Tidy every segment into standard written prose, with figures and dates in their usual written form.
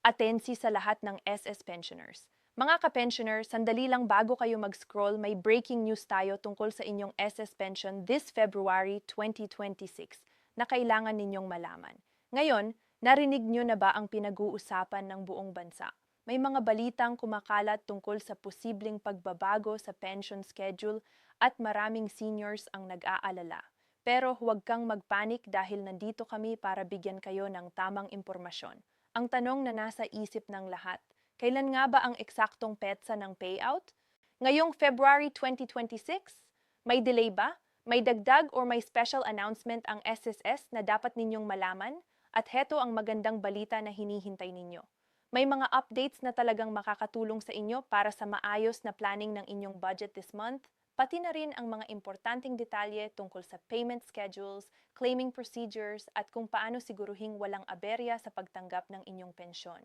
Atensi sa lahat ng SS pensioners. Mga ka-pensioner, sandali lang bago kayo mag-scroll, may breaking news tayo tungkol sa inyong SS pension this February 2026 na kailangan ninyong malaman. Ngayon, narinig nyo na ba ang pinag-uusapan ng buong bansa? May mga balitang kumakalat tungkol sa posibleng pagbabago sa pension schedule at maraming seniors ang nag-aalala. Pero huwag kang magpanik dahil nandito kami para bigyan kayo ng tamang impormasyon. Ang tanong na nasa isip ng lahat, kailan nga ba ang eksaktong petsa ng payout? Ngayong February 2026? May delay ba? May dagdag or may special announcement ang SSS na dapat ninyong malaman? At heto ang magandang balita na hinihintay ninyo. May mga updates na talagang makakatulong sa inyo para sa maayos na planning ng inyong budget this month, pati na rin ang mga importanteng detalye tungkol sa payment schedules, claiming procedures, at kung paano siguruhing walang aberya sa pagtanggap ng inyong pensyon.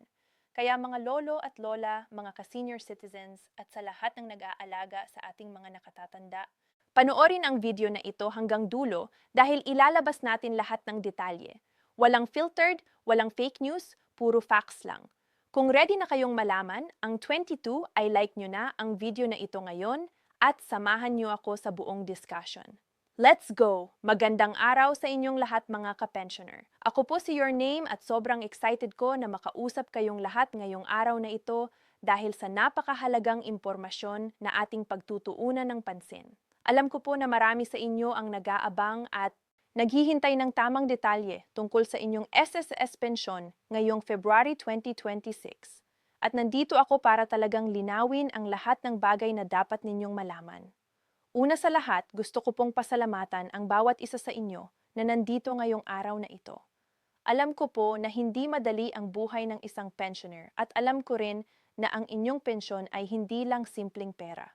Kaya mga lolo at lola, mga ka-senior citizens, at sa lahat ng nag-aalaga sa ating mga nakatatanda, panoorin ang video na ito hanggang dulo dahil ilalabas natin lahat ng detalye. Walang filtered, walang fake news, puro facts lang. Kung ready na kayong malaman, ang 22 ay like nyo na ang video na ito ngayon at samahan niyo ako sa buong discussion. Let's go! Magandang araw sa inyong lahat mga ka-pensioner. Ako po si Your Name at sobrang excited ko na makausap kayong lahat ngayong araw na ito dahil sa napakahalagang impormasyon na ating pagtutuunan ng pansin. Alam ko po na marami sa inyo ang nag-aabang at naghihintay ng tamang detalye tungkol sa inyong SSS pensyon ngayong February 2026. At nandito ako para talagang linawin ang lahat ng bagay na dapat ninyong malaman. Una sa lahat, gusto ko pong pasalamatan ang bawat isa sa inyo na nandito ngayong araw na ito. Alam ko po na hindi madali ang buhay ng isang pensioner at alam ko rin na ang inyong pensyon ay hindi lang simpleng pera.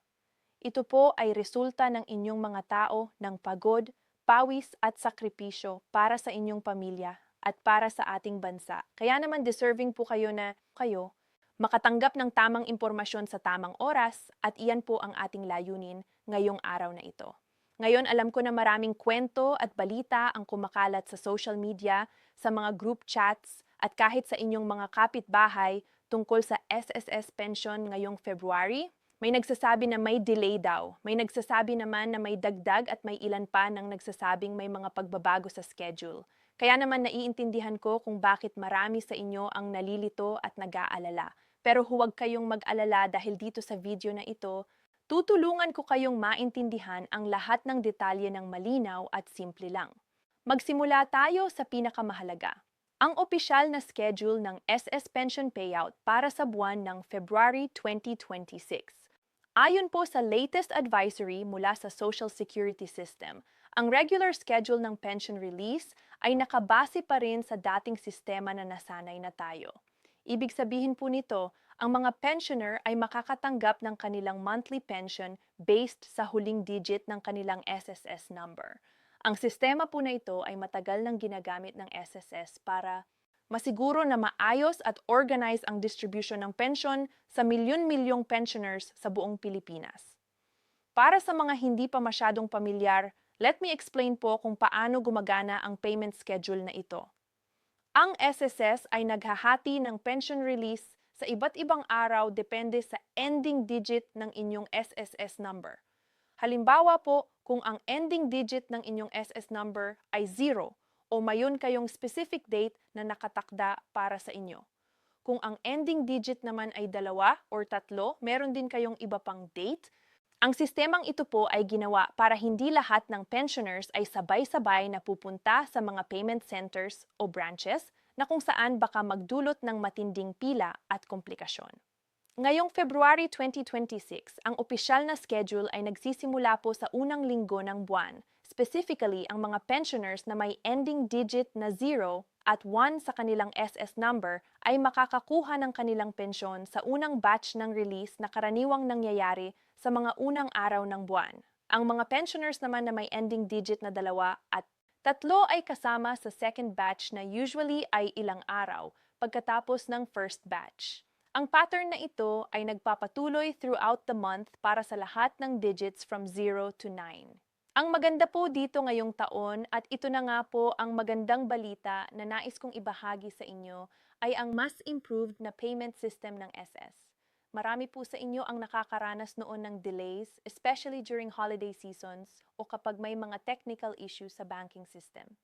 Ito po ay resulta ng inyong mga tao ng pagod, pawis at sakripisyo para sa inyong pamilya at para sa ating bansa. Kaya naman deserving po kayo na kayo makatanggap ng tamang impormasyon sa tamang oras at iyan po ang ating layunin ngayong araw na ito. Ngayon alam ko na maraming kwento at balita ang kumakalat sa social media, sa mga group chats at kahit sa inyong mga kapitbahay tungkol sa SSS pension ngayong February. May nagsasabi na may delay daw. May nagsasabi naman na may dagdag at may ilan pa nang nagsasabing may mga pagbabago sa schedule. Kaya naman naiintindihan ko kung bakit marami sa inyo ang nalilito at nag-aalala. Pero huwag kayong mag-alala dahil dito sa video na ito, tutulungan ko kayong maintindihan ang lahat ng detalye ng malinaw at simple lang. Magsimula tayo sa pinakamahalaga. Ang opisyal na schedule ng SS Pension Payout para sa buwan ng February 2026. Ayon po sa latest advisory mula sa Social Security System, ang regular schedule ng pension release ay nakabase pa rin sa dating sistema na nasanay na tayo. Ibig sabihin po nito, ang mga pensioner ay makakatanggap ng kanilang monthly pension based sa huling digit ng kanilang SSS number. Ang sistema po na ito ay matagal nang ginagamit ng SSS para masiguro na maayos at organize ang distribution ng pension sa milyon-milyong pensioners sa buong Pilipinas. Para sa mga hindi pa masyadong pamilyar, let me explain po kung paano gumagana ang payment schedule na ito. Ang SSS ay naghahati ng pension release sa iba't ibang araw depende sa ending digit ng inyong SSS number. Halimbawa po, kung ang ending digit ng inyong SS number ay 0 o mayon kayong specific date na nakatakda para sa inyo. Kung ang ending digit naman ay 2 or 3, meron din kayong iba pang date. Ang sistemang ito po ay ginawa para hindi lahat ng pensioners ay sabay-sabay na pupunta sa mga payment centers o branches na kung saan baka magdulot ng matinding pila at komplikasyon. Ngayong February 2026, ang opisyal na schedule ay nagsisimula po sa unang linggo ng buwan. Specifically, ang mga pensioners na may ending digit na 0 at 1 sa kanilang SS number ay makakakuha ng kanilang pensyon sa unang batch ng release na karaniwang nangyayari sa mga unang araw ng buwan. Ang mga pensioners naman na may ending digit na 2 at 3 ay kasama sa second batch na usually ay ilang araw pagkatapos ng first batch. Ang pattern na ito ay nagpapatuloy throughout the month para sa lahat ng digits from 0 to 9. Ang maganda po dito ngayong taon at ito na nga po ang magandang balita na nais kong ibahagi sa inyo ay ang mas improved na payment system ng SS. Marami po sa inyo ang nakakaranas noon ng delays, especially during holiday seasons o kapag may mga technical issues sa banking system.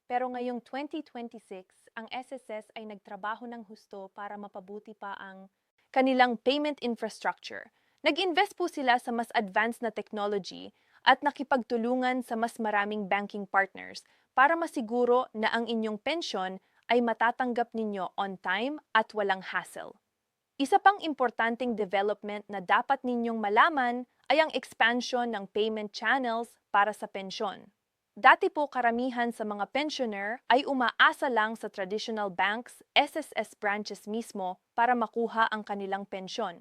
Pero ngayong 2026, ang SSS ay nagtrabaho ng husto para mapabuti pa ang kanilang payment infrastructure. Nag-invest po sila sa mas advanced na technology at nakipagtulungan sa mas maraming banking partners para masiguro na ang inyong pensyon ay matatanggap ninyo on time at walang hassle. Isa pang importanteng development na dapat ninyong malaman ay ang expansion ng payment channels para sa pensyon. Dati po karamihan sa mga pensioner ay umaasa lang sa traditional banks, SSS branches mismo para makuha ang kanilang pensyon.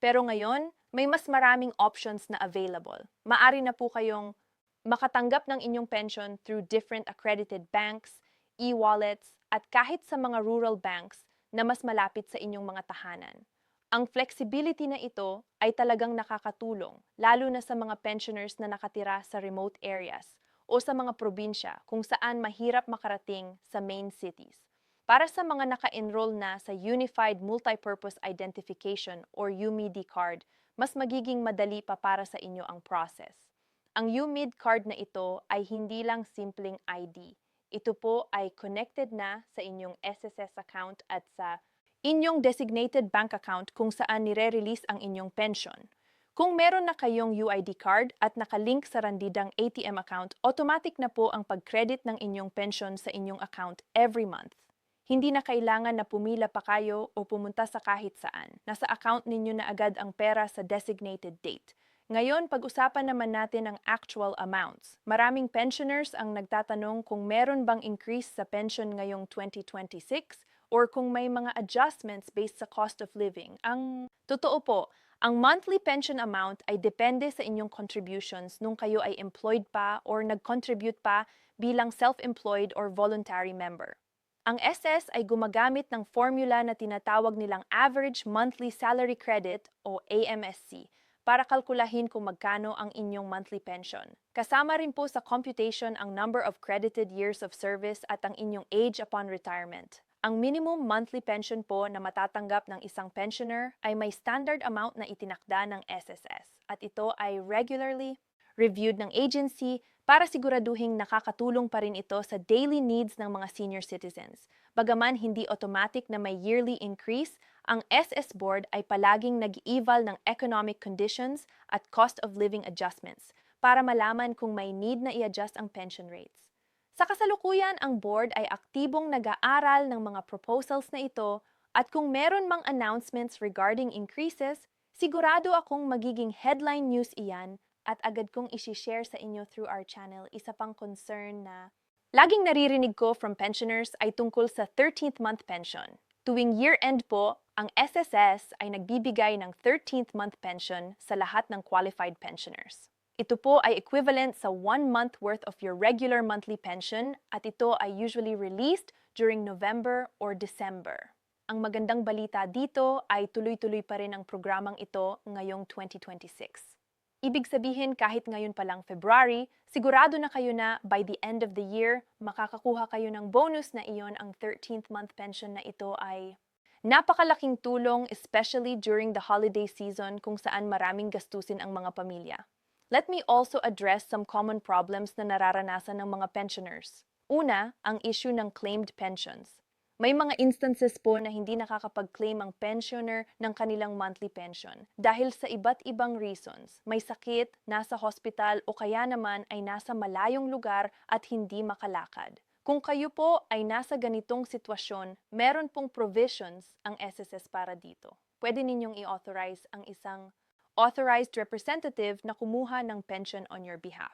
Pero ngayon, may mas maraming options na available. Maari na po kayong makatanggap ng inyong pension through different accredited banks, e-wallets, at kahit sa mga rural banks na mas malapit sa inyong mga tahanan. Ang flexibility na ito ay talagang nakakatulong, lalo na sa mga pensioners na nakatira sa remote areas o sa mga probinsya kung saan mahirap makarating sa main cities. Para sa mga naka-enroll na sa Unified Multipurpose Identification or UMID card, mas magiging madali pa para sa inyo ang process. Ang UMID card na ito ay hindi lang simpleng ID. Ito po ay connected na sa inyong SSS account at sa inyong designated bank account kung saan nire-release ang inyong pension. Kung meron na kayong UID card at nakalink sa randidang ATM account, automatic na po ang pag-credit ng inyong pension sa inyong account every month. Hindi na kailangan na pumila pa kayo o pumunta sa kahit saan. Nasa account ninyo na agad ang pera sa designated date. Ngayon, pag-usapan naman natin ang actual amounts. Maraming pensioners ang nagtatanong kung meron bang increase sa pension ngayong 2026 or kung may mga adjustments based sa cost of living. Ang totoo po, ang monthly pension amount ay depende sa inyong contributions nung kayo ay employed pa or nag-contribute pa bilang self-employed or voluntary member. Ang SS ay gumagamit ng formula na tinatawag nilang Average Monthly Salary Credit o AMSC para kalkulahin kung magkano ang inyong monthly pension. Kasama rin po sa computation ang number of credited years of service at ang inyong age upon retirement. Ang minimum monthly pension po na matatanggap ng isang pensioner ay may standard amount na itinakda ng SSS at ito ay regularly reviewed ng agency para siguraduhing nakakatulong pa rin ito sa daily needs ng mga senior citizens. Bagaman hindi automatic na may yearly increase, ang SS Board ay palaging nag-eval ng economic conditions at cost of living adjustments para malaman kung may need na i-adjust ang pension rates. Sa kasalukuyan, ang board ay aktibong nag-aaral ng mga proposals na ito at kung meron mang announcements regarding increases, sigurado akong magiging headline news iyan at agad kong isi-share sa inyo through our channel. Isa pang concern na laging naririnig ko from pensioners ay tungkol sa 13th month pension. Tuwing year-end po, ang SSS ay nagbibigay ng 13th month pension sa lahat ng qualified pensioners. Ito po ay equivalent sa 1 month worth of your regular monthly pension at ito ay usually released during November or December. Ang magandang balita dito ay tuloy-tuloy pa rin ang programang ito ngayong 2026. Ibig sabihin kahit ngayon pa lang February, sigurado na kayo na by the end of the year, makakakuha kayo ng bonus na iyon. Ang 13th month pension na ito ay napakalaking tulong especially during the holiday season kung saan maraming gastusin ang mga pamilya. Let me also address some common problems na nararanasan ng mga pensioners. Una, ang issue ng claimed pensions. May mga instances po na hindi nakakapag-claim ang pensioner ng kanilang monthly pension dahil sa iba't ibang reasons. May sakit, nasa hospital o kaya naman ay nasa malayong lugar at hindi makalakad. Kung kayo po ay nasa ganitong sitwasyon, meron pong provisions ang SSS para dito. Pwede ninyong i-authorize ang isang authorized representative na kumuha ng pension on your behalf.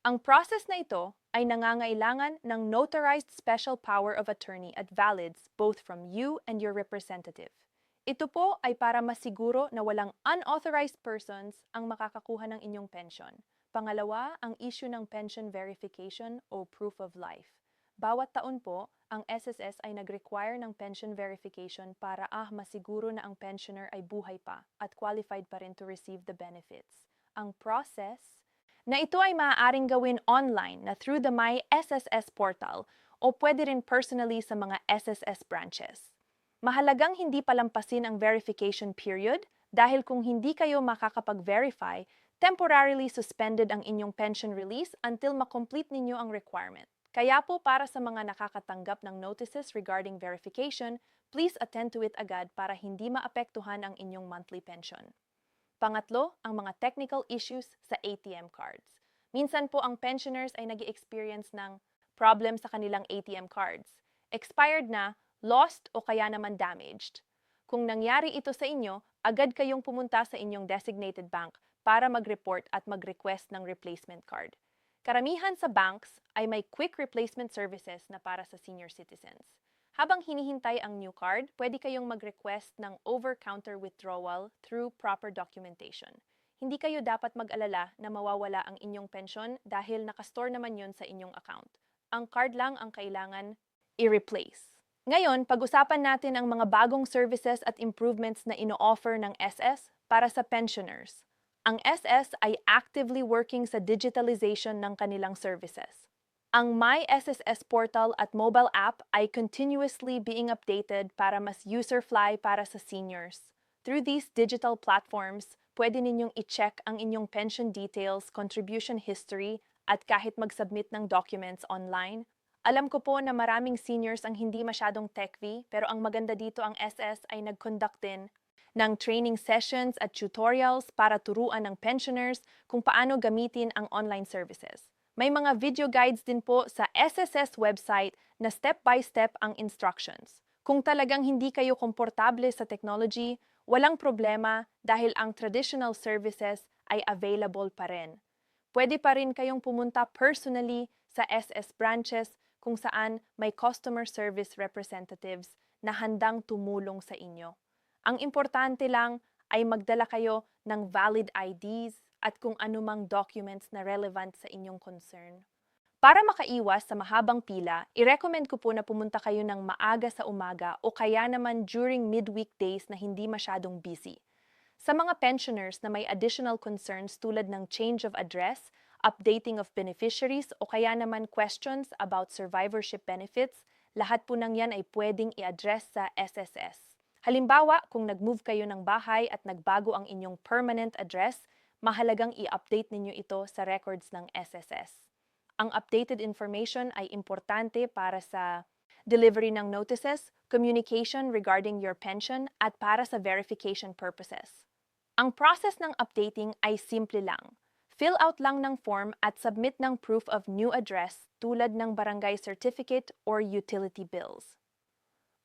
Ang process na ito ay nangangailangan ng notarized special power of attorney at valids both from you and your representative. Ito po ay para masiguro na walang unauthorized persons ang makakakuha ng inyong pension. Pangalawa, ang issue ng pension verification o proof of life. Bawat taon po, ang SSS ay nag-require ng pension verification para masiguro na ang pensioner ay buhay pa at qualified pa rin to receive the benefits. Ang process na ito ay maaaring gawin online na through the My SSS portal o pwede rin personally sa mga SSS branches. Mahalagang hindi palampasin ang verification period dahil kung hindi kayo makakapag-verify, temporarily suspended ang inyong pension release until makomplete ninyo ang requirement. Kaya po para sa mga nakakatanggap ng notices regarding verification, please attend to it agad para hindi maapektuhan ang inyong monthly pension. Pangatlo, ang mga technical issues sa ATM cards. Minsan po ang pensioners ay nag-experience ng problem sa kanilang ATM cards. Expired na, lost o kaya naman damaged. Kung nangyari ito sa inyo, agad kayong pumunta sa inyong designated bank para mag-report at mag-request ng replacement card. Karamihan sa banks ay may quick replacement services na para sa senior citizens. Habang hinihintay ang new card, pwede kayong mag-request ng over-counter withdrawal through proper documentation. Hindi kayo dapat mag-alala na mawawala ang inyong pensyon dahil nakastore naman yun sa inyong account. Ang card lang ang kailangan i-replace. Ngayon, pag-usapan natin ang mga bagong services at improvements na ino-offer ng SS para sa pensioners. Ang SS ay actively working sa digitalization ng kanilang services. Ang My SSS portal at mobile app ay continuously being updated para mas user-friendly para sa seniors. Through these digital platforms, pwede ninyong i-check ang inyong pension details, contribution history, at kahit mag-submit ng documents online. Alam ko po na maraming seniors ang hindi masyadong tech-savvy, pero ang maganda dito ang SS ay nag-conduct din ng training sessions at tutorials para turuan ng pensioners kung paano gamitin ang online services. May mga video guides din po sa SSS website na step-by-step ang instructions. Kung talagang hindi kayo komportable sa technology, walang problema dahil ang traditional services ay available pa rin. Pwede pa rin kayong pumunta personally sa SS branches kung saan may customer service representatives na handang tumulong sa inyo. Ang importante lang ay magdala kayo ng valid IDs at kung anumang documents na relevant sa inyong concern. Para makaiwas sa mahabang pila, i-recommend ko po na pumunta kayo ng maaga sa umaga o kaya naman during midweek days na hindi masyadong busy. Sa mga pensioners na may additional concerns tulad ng change of address, updating of beneficiaries o kaya naman questions about survivorship benefits, lahat po ng yan ay pwedeng i-address sa SSS. Halimbawa, kung nag-move kayo ng bahay at nagbago ang inyong permanent address, mahalagang i-update ninyo ito sa records ng SSS. Ang updated information ay importante para sa delivery ng notices, communication regarding your pension, at para sa verification purposes. Ang process ng updating ay simple lang. Fill out lang ng form at submit ng proof of new address tulad ng barangay certificate or utility bills.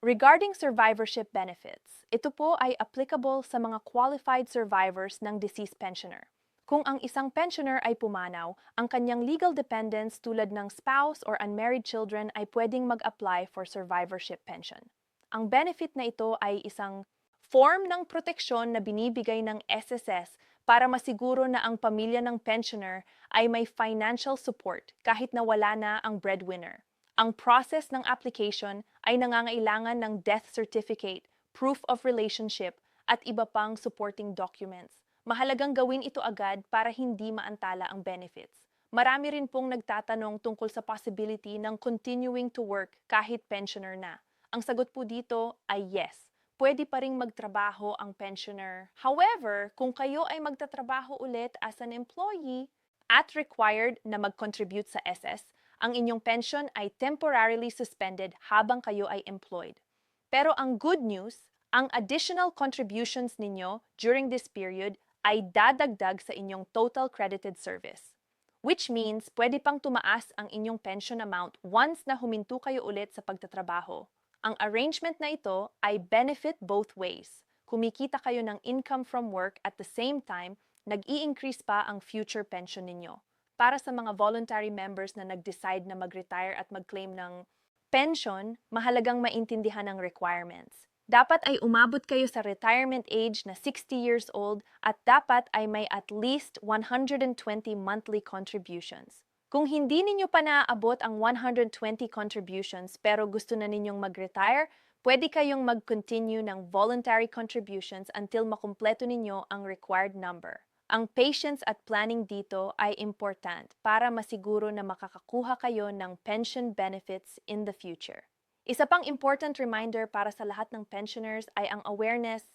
Regarding survivorship benefits, ito po ay applicable sa mga qualified survivors ng deceased pensioner. Kung ang isang pensioner ay pumanaw, ang kanyang legal dependents tulad ng spouse or unmarried children ay pwedeng mag-apply for survivorship pension. Ang benefit na ito ay isang form ng proteksyon na binibigay ng SSS para masiguro na ang pamilya ng pensioner ay may financial support kahit na wala na ang breadwinner. Ang process ng application ay nangangailangan ng death certificate, proof of relationship, at iba pang supporting documents. Mahalagang gawin ito agad para hindi maantala ang benefits. Marami rin pong nagtatanong tungkol sa possibility ng continuing to work kahit pensioner na. Ang sagot po dito ay yes. Pwede pa ring magtrabaho ang pensioner. However, kung kayo ay magtatrabaho ulit as an employee at required na mag-contribute sa SS, ang inyong pension ay temporarily suspended habang kayo ay employed. Pero ang good news, ang additional contributions ninyo during this period ay dadagdag sa inyong total credited service. Which means, pwede pang tumaas ang inyong pension amount once na huminto kayo ulit sa pagtatrabaho. Ang arrangement na ito ay benefit both ways. Kumikita kayo ng income from work at the same time, nag-i-increase pa ang future pension ninyo. Para sa mga voluntary members na nag-decide na mag-retire at mag-claim ng pension, mahalagang maintindihan ang requirements. Dapat ay umabot kayo sa retirement age na 60 years old at dapat ay may at least 120 monthly contributions. Kung hindi ninyo pa naaabot ang 120 contributions pero gusto na ninyong mag-retire, pwede kayong mag-continue ng voluntary contributions until makumpleto ninyo ang required number. Ang patience at planning dito ay important para masiguro na makakakuha kayo ng pension benefits in the future. Isa pang important reminder para sa lahat ng pensioners ay ang awareness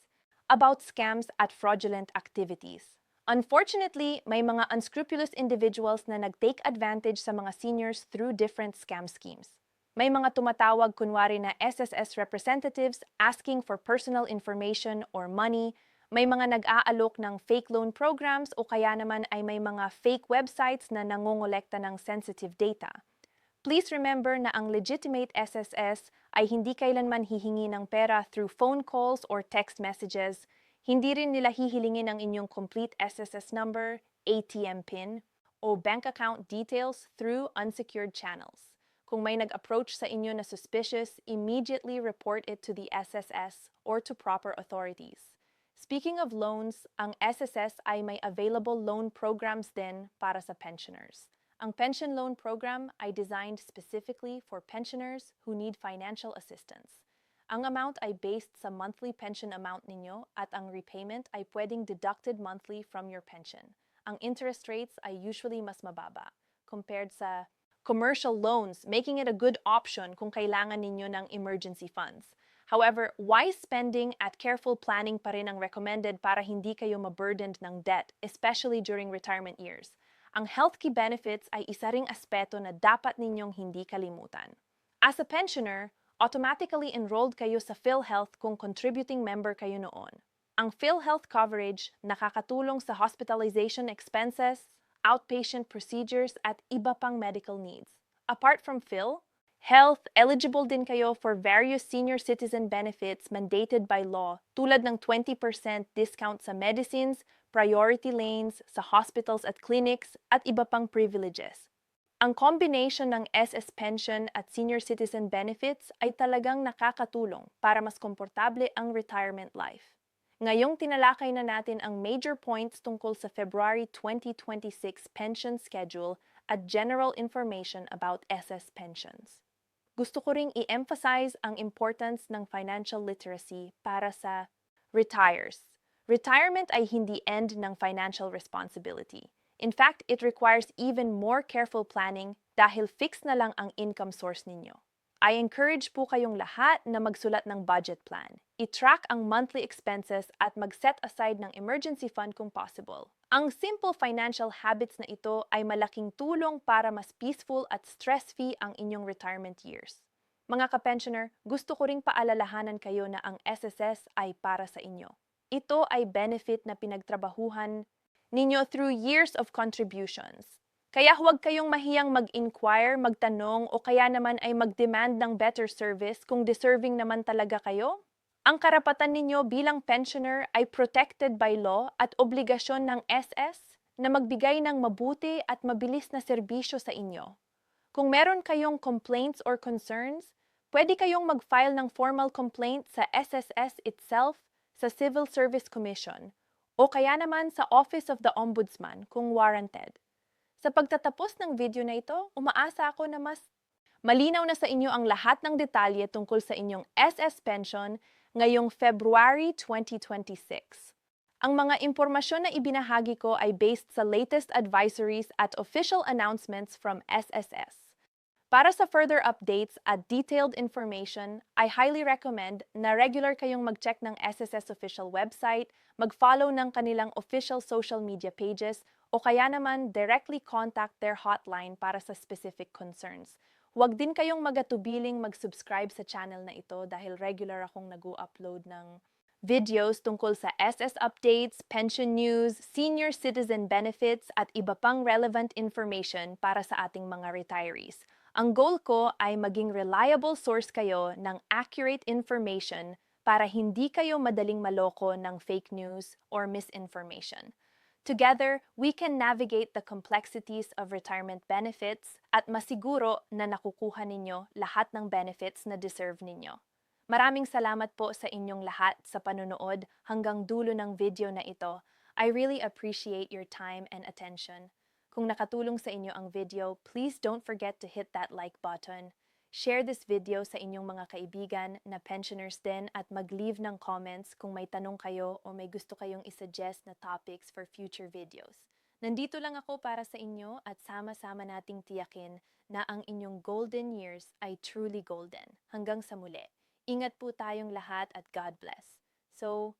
about scams at fraudulent activities. Unfortunately, may mga unscrupulous individuals na nag-take advantage sa mga seniors through different scam schemes. May mga tumatawag kunwari na SSS representatives asking for personal information or money, may mga nag-aalok ng fake loan programs o kaya naman ay may mga fake websites na nangongolekta ng sensitive data. Please remember na ang legitimate SSS ay hindi kailanman hihingi ng pera through phone calls or text messages. Hindi rin nila hihilingin ang inyong complete SSS number, ATM PIN, o bank account details through unsecured channels. Kung may nag-approach sa inyo na suspicious, immediately report it to the SSS or to proper authorities. Speaking of loans, ang SSS ay may available loan programs din para sa pensioners. Ang pension loan program ay designed specifically for pensioners who need financial assistance. Ang amount ay based sa monthly pension amount ninyo at ang repayment ay pwedeng deducted monthly from your pension. Ang interest rates ay usually mas mababa compared sa commercial loans, making it a good option kung kailangan ninyo ng emergency funds. However, wise spending at careful planning pa rin ang recommended para hindi kayo maburdened ng debt, especially during retirement years. Ang health key benefits ay isa ring aspeto na dapat ninyong hindi kalimutan. As a pensioner, automatically enrolled kayo sa PhilHealth kung contributing member kayo noon. Ang PhilHealth coverage nakakatulong sa hospitalization expenses, outpatient procedures at iba pang medical needs. Apart from Health, eligible din kayo for various senior citizen benefits mandated by law tulad ng 20% discount sa medicines, priority lanes, sa hospitals at clinics, at iba pang privileges. Ang combination ng SS pension at senior citizen benefits ay talagang nakakatulong para mas komportable ang retirement life. Ngayong tinalakay na natin ang major points tungkol sa February 2026 pension schedule at general information about SS pensions. Gusto ko ring i-emphasize ang importance ng financial literacy para sa retires. Retirement ay hindi end ng financial responsibility. In fact, it requires even more careful planning dahil fixed na lang ang income source ninyo. I encourage po kayong lahat na magsulat ng budget plan. I-track ang monthly expenses at mag-set aside ng emergency fund kung possible. Ang simple financial habits na ito ay malaking tulong para mas peaceful at stress-free ang inyong retirement years. Mga ka-pensioner, gusto ko ring paalalahanan kayo na ang SSS ay para sa inyo. Ito ay benefit na pinagtrabahuhan ninyo through years of contributions. Kaya huwag kayong mahiyang mag-inquire, magtanong o kaya naman ay mag-demand ng better service kung deserving naman talaga kayo. Ang karapatan ninyo bilang pensioner ay protected by law at obligasyon ng SS na magbigay ng mabuti at mabilis na serbisyo sa inyo. Kung meron kayong complaints or concerns, pwede kayong mag-file ng formal complaint sa SSS itself, sa Civil Service Commission, o kaya naman sa Office of the Ombudsman kung warranted. Sa pagtatapos ng video na ito, umaasa ako na mas malinaw na sa inyo ang lahat ng detalye tungkol sa inyong SS pension ngayong February 2026. Ang mga impormasyon na ibinahagi ko ay based sa latest advisories at official announcements from SSS. Para sa further updates at detailed information, I highly recommend na regular kayong mag-check ng SSS official website, mag-follow ng kanilang official social media pages, o kaya naman directly contact their hotline para sa specific concerns. Huwag din kayong magatubiling mag-subscribe sa channel na ito dahil regular akong nag-upload ng videos tungkol sa SS updates, pension news, senior citizen benefits, at iba pang relevant information para sa ating mga retirees. Ang goal ko ay maging reliable source kayo ng accurate information para hindi kayo madaling maloko ng fake news or misinformation. Together, we can navigate the complexities of retirement benefits at masiguro na nakukuha ninyo lahat ng benefits na deserve ninyo. Maraming salamat po sa inyong lahat sa panonood hanggang dulo ng video na ito. I really appreciate your time and attention. Kung nakatulong sa inyo ang video, please don't forget to hit that like button. Share this video sa inyong mga kaibigan na pensioners din at mag-leave ng comments kung may tanong kayo o may gusto kayong isuggest na topics for future videos. Nandito lang ako para sa inyo at sama-sama nating tiyakin na ang inyong golden years ay truly golden. Hanggang sa muli. Ingat po tayong lahat at God bless. So,